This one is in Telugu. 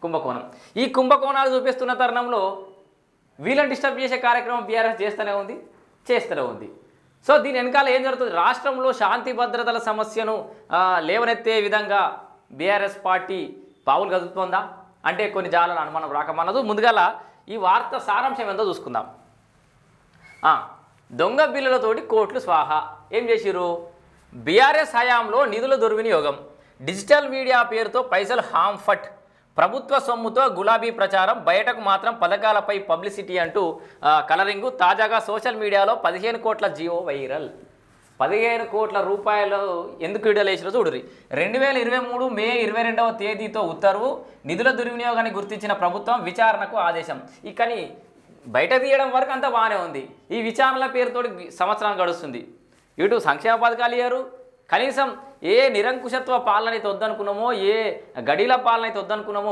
కుంభకోణం. ఈ కుంభకోణాలు చూపిస్తున్న తరుణంలో వీళ్ళని డిస్టర్బ్ చేసే కార్యక్రమం బీఆర్ఎస్ చేస్తూనే ఉంది. సో దీని వెనకాల ఏం జరుగుతుంది? రాష్ట్రంలో శాంతి భద్రతల సమస్యను లేవనెత్తే విధంగా బీఆర్ఎస్ పార్టీ పావులు కదుపుతోందా అంటే కొన్ని జాలను అనుమానం రాకమన్నదు. ముందుగాల ఈ వార్త సారాంశం ఎంతో చూసుకుందాం. దొంగ బిల్లులతోటి కోట్లు స్వాహా. ఏం చేసిరు? బీఆర్ఎస్ హయాంలో నిధుల దుర్వినియోగం, డిజిటల్ మీడియా పేరుతో పైసలు హాంఫట్, ప్రభుత్వ సొమ్ముతో గులాబీ ప్రచారం, బయటకు మాత్రం పథకాలపై పబ్లిసిటీ అంటూ కలరింగు. తాజాగా సోషల్ మీడియాలో 15 కోట్ల జియో వైరల్. 15 కోట్ల రూపాయలు ఎందుకు విడుదల చేసిరో చూడుర్రి. 2023 మే 22వ తేదీతో ఉత్తర్వు, నిధుల దుర్వినియోగాన్ని గుర్తించిన ప్రభుత్వం విచారణకు ఆదేశం. కానీ బయట తీయడం వరకు అంతా బాగానే ఉంది. ఈ విచారణల పేరుతో సంవత్సరాలు గడుస్తుంది. ఇటు సంక్షేమ పథకాలు ఇయ్యారు, కనీసం ఏ నిరంకుశత్వ పాలన అయితే వద్దనుకున్నామో, ఏ గడీల పాలన అయితే వద్దనుకున్నామో